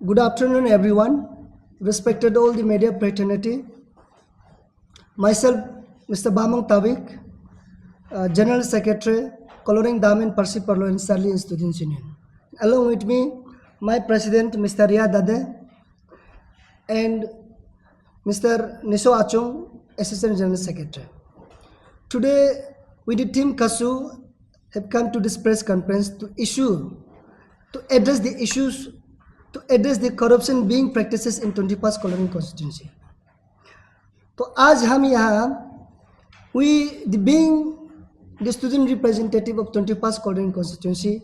Good afternoon, everyone. Respected all the media fraternity. Myself, Mr. Bamang Tawik, General Secretary, Coloring Damin Percy Parlo and Sarli Students Union. Along with me, my President, Mr. Riyad Dade, and Mr. Niso Achung, Assistant General Secretary. Today, we the Team KASU have come to this press conference to address the issues, to address the corruption being practices in 21st Coloring constituency. तो आज हम यहाँ being the student representative of 21st Coloring constituency,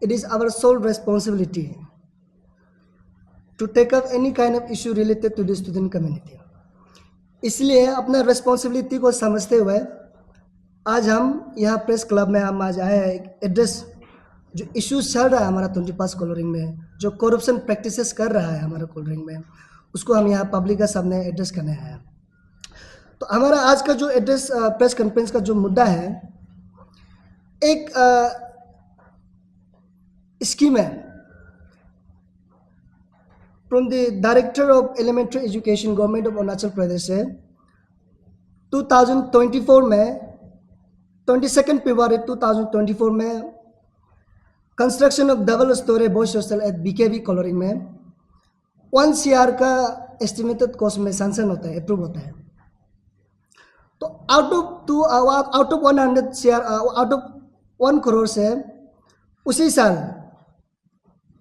it is our sole responsibility to take up any kind of issue related to the student community. इसलिए अपना responsibility को समझते हुए आज हम यहाँ प्रेस क्लब में हम आज आए हैं एड्रेस जो इश्यूज चल रहा है हमारा 21st कॉलोरिंग में, जो करप्शन प्रैक्टिसेस कर रहा है हमारा कॉलोरिंग में, उसको हम यहाँ पब्लिक के सामने एड्रेस करने आए हैं। तो हमारा आज का जो एड्रेस प्रेस कॉन्फ्रेंस का जो मुद्दा है, एक स्कीम है from the director of elementary education government of Arunachal Pradesh से 2024 में 22 फरवरी 2024 में construction of double storey boys hostel at BKB Koloriang में 1 CR का एस्टिमेटेड कॉस्ट में सैंक्शन होता है, अप्रूव होता है। तो out of 100 CR out of 1 crore से उसी साल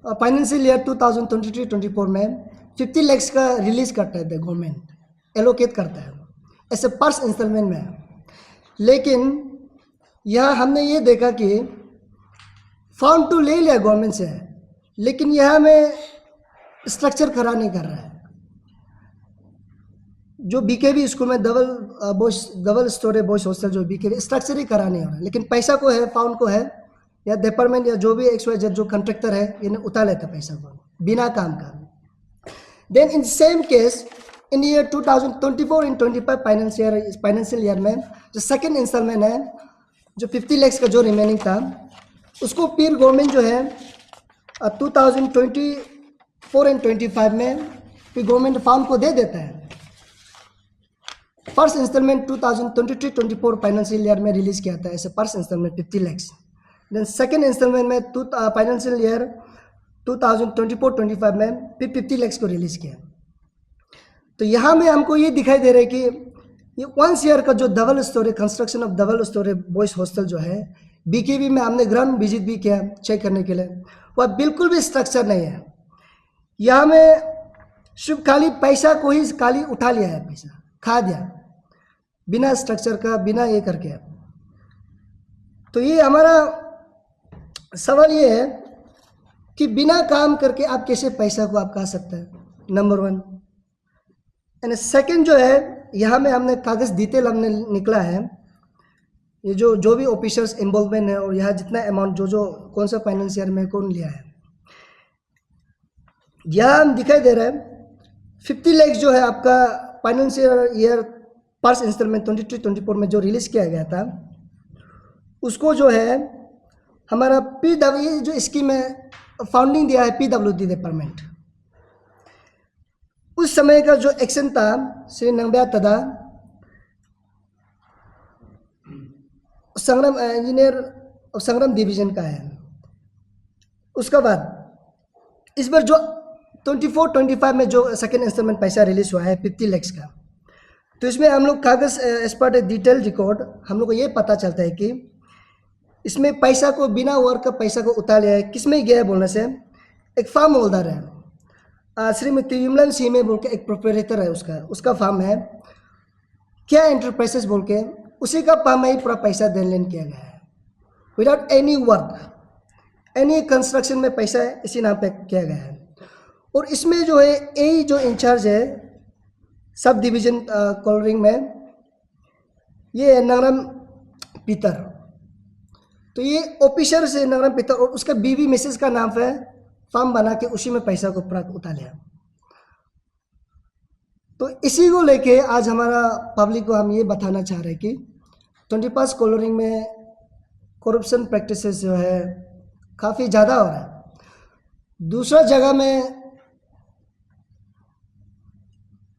फाइनेंशियल ईयर 2023-24 में 50 लाख का रिलीज करता है गवर्नमेंट, एलोकेट करता है ऐसे फर्स्ट इंस्टॉलमेंट में। लेकिन यह हमने ये देखा कि फंड तो ले लिया गवर्नमेंट से, लेकिन यह में स्ट्रक्चर खड़ा नहीं कर रहा है। जो BKB स्कूल में डबल स्टोरी बॉयज हॉस्टल जो BKB स्ट्रक्चर ही खड़ा नहीं हो रहा है, लेकिन पैसा को है, फाउंड को है, या डिपार्टमेंट या जो भी XYZ जो कंट्रैक्टर है इन्हें उठा लेता पैसा को बिना काम का। Then in same case in year 2024 in 25 financial year में जो सेकेंड इंस्टॉलमेंट है जो 50 लाख का जो रिमेनिंग था, उसको फिर गवर्नमेंट जो है 2024 एंड 25 में फिर गवर्नमेंट फाउंड को दे देता है। फर्स्ट इंस्टॉलमेंट 2023-24 फाइनेंशियल ईयर में रिलीज किया था ऐसे first installment 50 lakh. Then second installment में फाइनेंशियल ईयर 2024-25 में फिर 50 लाख को रिलीज किया। तो यहाँ में हमको ये दिखाई दे रहा है कि ये 1 CR का जो double storey construction of double storey boys hostel जो है BKB में हमने ग्राउंड विजिट भी किया चेक करने के लिए, वह बिल्कुल भी स्ट्रक्चर नहीं है। यहाँ में सिर्फ खाली पैसा को ही खाली उठा लिया है, पैसा खा दिया बिना स्ट्रक्चर का, बिना ये करके। तो ये हमारा सवाल ये है कि बिना काम करके आप कैसे पैसा को आप खा सकते हैं, नंबर 1। एंड सेकेंड जो है, यहाँ में हमने कागज़ डिटेल हमने निकला है, ये जो भी ऑफिसर्स इन्वॉल्वमेंट है और यहाँ जितना अमाउंट जो कौन सा फाइनेंस ईयर में कौन लिया है, यहाँ हम दिखाई दे रहा है 50 लाख जो है आपका फाइनेंशियल ईयर फर्स्ट इंस्टॉलमेंट 23-24 में जो रिलीज किया गया था, उसको जो है हमारा PW जो स्कीम में फाउंडिंग दिया है PWD डिपार्टमेंट। उस समय का जो एक्शन था श्री नंब्या तदा संग्राम इंजीनियर और संग्राम डिवीजन का है। उसके बाद इस बार जो 24-25 में जो सेकेंड इंस्टॉलमेंट पैसा रिलीज हुआ है 50 लाख का, तो इसमें हम लोग कागज़ एज पर डिटेल रिकॉर्ड हम लोग को ये पता चलता है कि इसमें पैसा को बिना वर्क का पैसा को उतार लिया है। किस में गया है बोलने से, एक फार्म होल्डर है श्रीमती युमलन सीमे बोल के एक प्रोप्राइटर है, उसका फार्म है क्या एंटरप्राइजेस बोल के, उसी का फार्म में ही पूरा पैसा देन लेन किया गया है without any work, any construction में पैसा इसी नाम पे किया गया है। और इसमें जो है यही जो इंचार्ज है सब डिवीजन कॉलोरिंग में, ये है नंगरम पीतर। तो ये ऑफिसर से नंगरम पीतर और उसका बीवी मिसेस का नाम है, फार्म बना के उसी में पैसा को पूरा उठा लिया। तो इसी को लेके आज हमारा पब्लिक को हम ये बताना चाह रहे हैं कि 21st कॉलोरिंग में करप्शन प्रैक्टिसेस जो है काफ़ी ज़्यादा हो रहा है। दूसरा जगह में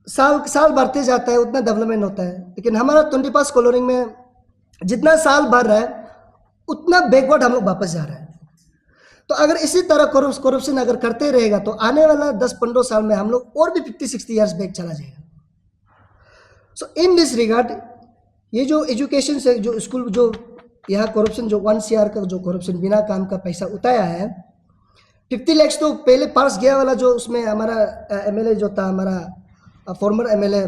साल साल बढ़ते जाता है उतना डेवलपमेंट होता है, लेकिन हमारा 20 पास कॉलोनिंग में जितना साल बढ़ रहा है उतना बैकवर्ड हम लोग वापस जा रहे हैं। तो अगर इसी तरह करप्शन अगर करते रहेगा तो आने वाला 10-15 साल में हम लोग और भी 50-60 ईयर्स बैक चला जाएगा। सो इन दिस रिगार्ड ये जो एजुकेशन से जो स्कूल जो यहाँ करप्शन जो 1 CR का जो करप्शन बिना काम का पैसा उठाया है, 50 lakhs तो पहले पास गया वाला जो उसमें हमारा MLA जो था, हमारा फॉर्मर MLA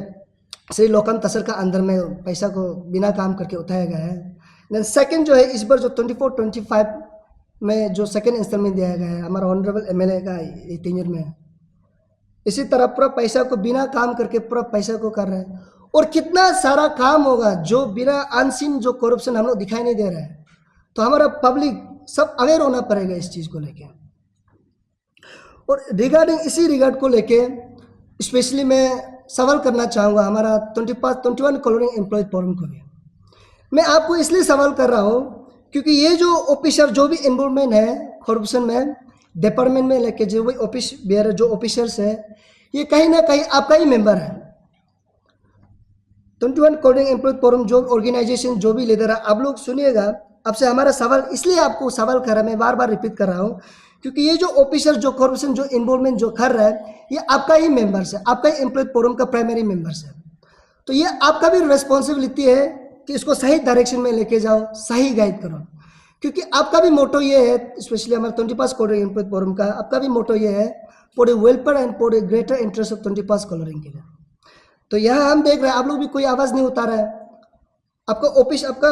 श्री लोकन तसर का अंदर में पैसा को बिना काम करके उठाया गया है। देन सेकंड जो है इस बार जो 24-25 में जो सेकंड इंस्टॉलमेंट दिया गया है हमारा ऑनरेबल MLA का ये टेन्योर में, इसी तरह पूरा पैसा को बिना काम करके पूरा पैसा को कर रहे हैं। और कितना सारा काम होगा जो बिना अनसीन जो करप्शन हम लोग दिखाई नहीं दे रहा है। तो हमारा पब्लिक सब अवेयर होना पड़ेगा इस चीज़ को लेके। और रिगार्डिंग इसी रिगार्ड को लेके स्पेशली मैं सवाल करना चाहूँगा हमारा 21 कॉलोनिंग एम्प्लॉय फोरम को भी। मैं आपको इसलिए सवाल कर रहा हूँ क्योंकि ये जो ऑफिसर जो भी इन्वॉल्वमेंट है करप्शन में डिपार्टमेंट में लेके जो भी ऑफिस बेयर जो ऑफिसर्स है, ये कहीं ना कहीं आपका ही मेंबर है। 21 कॉलोनिंग एम्प्लॉय फोरम जो ऑर्गेनाइजेशन जो भी लीडर है, आप लोग सुनिएगा। आपसे हमारा सवाल इसलिए आपको सवाल कर रहा है, मैं बार बार रिपीट कर रहा हूँ क्योंकि ये जो ऑफिसर जो करप्शन जो इन्वॉल्वमेंट जो कर रहा है ये आपका ही मेंबर्स है, आपका ही एम्प्लॉय फोरम का प्राइमरी मेंबर्स है। तो ये आपका भी रिस्पॉन्सिबिलिटी है कि इसको सही डायरेक्शन में लेके जाओ, सही गाइड करो, क्योंकि आपका भी मोटो ये है, स्पेशली हमारे 21 कॉलोनिंग एम्प्लॉय फोरम का आपका भी मोटो ये है for the welfare and for the greater interest of 21 कॉलोनिंग के लिए। तो यहाँ हम देख रहे हैं आप लोग भी कोई आवाज़ नहीं उतारा है। आपका ऑफिस आपका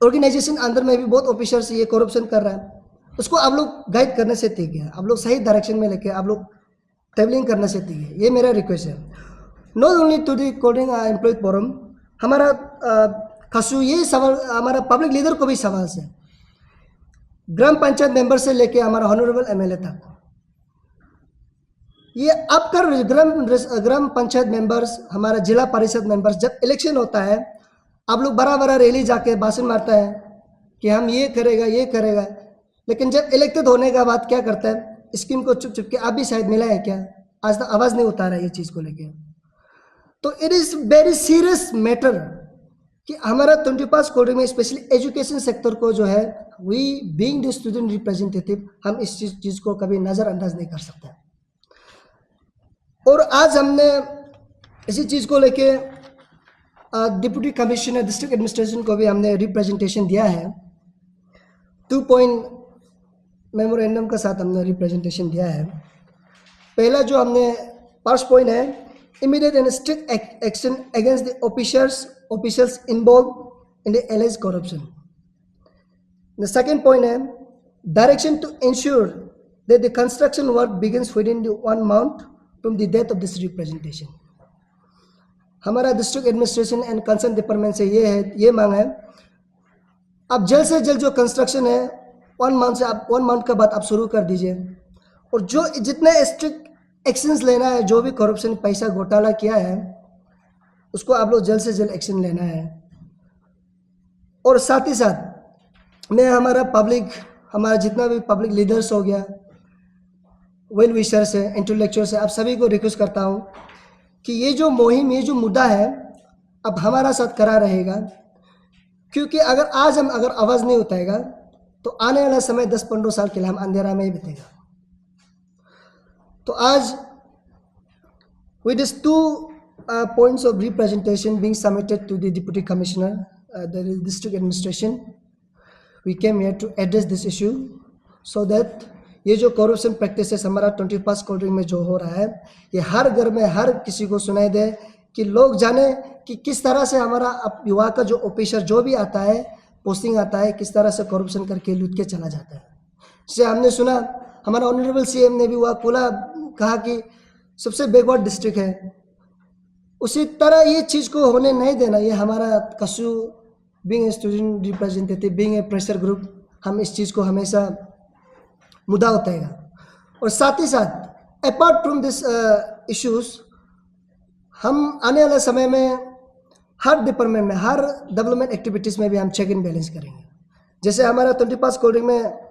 ऑर्गेनाइजेशन अंदर में भी बहुत ऑफिसर्स ये करप्शन कर रहा है, उसको आप लोग गाइड करने से ठीक है, आप लोग सही डायरेक्शन में लेके आप लोग ट्रेवलिंग करने से ठीक है। ये मेरा रिक्वेस्ट है, not only to the Koloriang employ forum. हमारा खसू ये सवाल हमारा पब्लिक लीडर को भी सवाल से, ग्राम पंचायत मेंबर से लेके हमारा ऑनरेबल MLA तक, ये आपका ग्राम पंचायत मेंबर्स, हमारा जिला परिषद मेंबर्स, जब इलेक्शन होता है आप लोग बड़ा बड़ा रैली जाके भाषण मारता है कि हम ये करेगा, लेकिन जब इलेक्टेड होने के बाद क्या करता है, स्कीम को चुप चुप के आप भी शायद मिला है क्या, आज तक आवाज़ नहीं उतारा है ये चीज़ को लेके। तो it is very serious matter कि हमारा 25 कॉलोनी में स्पेशली एजुकेशन सेक्टर को जो है, we being the student representative, हम इस चीज़ को कभी नज़रअंदाज नहीं कर सकते। और आज हमने इसी चीज़ को लेके डिप्टी कमिश्नर डिस्ट्रिक्ट एडमिनिस्ट्रेशन को भी हमने रिप्रेजेंटेशन दिया है। 2 पॉइंट मेमोरेंडम के साथ हमने रिप्रेजेंटेशन दिया है। पहला जो हमने फर्स्ट पॉइंट है, immediate and strict action against the officials involve in the alleged corruption. The second point है, direction to ensure that the construction work begins within 1 month from the date of this representation. हमारा district administration and concern department से ये मांग है, अब जल्द से जल्द जो कंस्ट्रक्शन है 1 month के बाद आप शुरू कर दीजिए। और जो जितने स्ट्रिक्ट एक्शंस लेना है, जो भी करप्शन पैसा घोटाला किया है उसको आप लोग जल्द से जल्द एक्शन लेना है। और साथ ही साथ मैं हमारा जितना भी पब्लिक लीडर्स हो गया, वेल विशर्स है, इंटेलेक्चुअल्स है, आप सभी को रिक्वेस्ट करता हूँ कि ये जो मुहिम, ये जो मुद्दा है अब हमारा साथ करा रहेगा, क्योंकि अगर आज हम आवाज़ नहीं उठाएगा तो आने वाला समय 10-15 साल के लिए हम अंधेरा में ही बीतेगा। तो आज with these 2 points of representation being submitted to the Deputy Commissioner, the District Administration, we came here to address this issue so that ये जो corruption practices हमारा 21 कॉलोनी में जो हो रहा है, ये हर घर में हर किसी को सुनाई दे, कि लोग जाने कि किस तरह से हमारा युवा का जो ऑफिसर जो भी आता है, पोस्टिंग आता है, किस तरह से करप्शन करके लूट के चला जाता है। जैसे हमने सुना हमारा ऑनरेबल CM ने भी वह कहा कि सबसे बैकवर्ड डिस्ट्रिक्ट है, उसी तरह ये चीज़ को होने नहीं देना। ये हमारा कसू being a student representative, being a pressure group, हम इस चीज़ को हमेशा मुद्दा उठाएगा। और साथ ही साथ अपार्ट फ्रॉम दिस इश्यूज, हम आने वाले समय में हर डिपार्टमेंट में, हर डेवलपमेंट एक्टिविटीज़ में भी हम चेक एंड बैलेंस करेंगे। जैसे हमारा 25 कॉलोनी में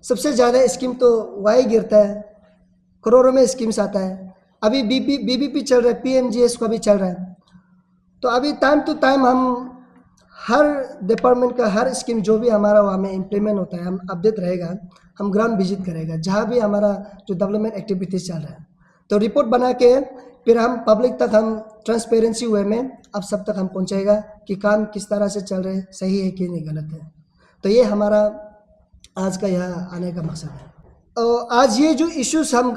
सबसे ज़्यादा स्कीम तो वाई गिरता है, करोड़ों में स्कीम्स आता है, अभी बीबीपी चल रहा है, पीएमजीएस का भी चल रहा है। तो अभी टाइम टू टाइम हम हर डिपार्टमेंट का हर स्कीम जो भी हमारा वहाँ में इम्प्लीमेंट होता है, हम अपडेट रहेगा, हम ग्राउंड विजिट करेगा जहाँ भी हमारा जो डेवलपमेंट एक्टिविटीज़ चल रहा है, तो रिपोर्ट बना के फिर हम पब्लिक तक हम ट्रांसपेरेंसी वे में अब सब तक हम पहुँचाएगा कि काम किस तरह से चल रहे, सही है कि नहीं गलत है। तो ये हमारा आज का यहाँ आने का मकसद है। आज ये जो इश्यूज हम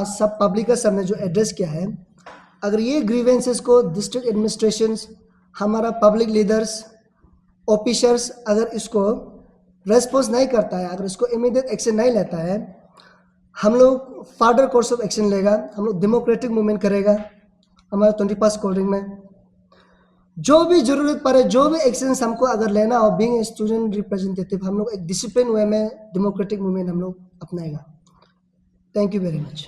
सब पब्लिक का सामने जो एड्रेस किया है, अगर ये ग्रीवेंसेस को डिस्ट्रिक्ट एडमिनिस्ट्रेशन, हमारा पब्लिक लीडर्स, ऑफिसर्स अगर इसको रेस्पॉन्स नहीं करता है, अगर इसको इमीडिएट एक्शन नहीं लेता है, हम लोग फर्दर कोर्स ऑफ एक्शन लेगा। हम लोग डेमोक्रेटिक मूवमेंट करेगा हमारा 21 कोल्ड में। जो भी जरूरत पड़े, जो भी एक्शंस हमको अगर लेना हो, बीइंग स्टूडेंट रिप्रेजेंटेटिव, हम लोग एक डिसिप्लिन वे में डेमोक्रेटिक मूवमेंट हम लोग अपनाएगा। Thank you very much.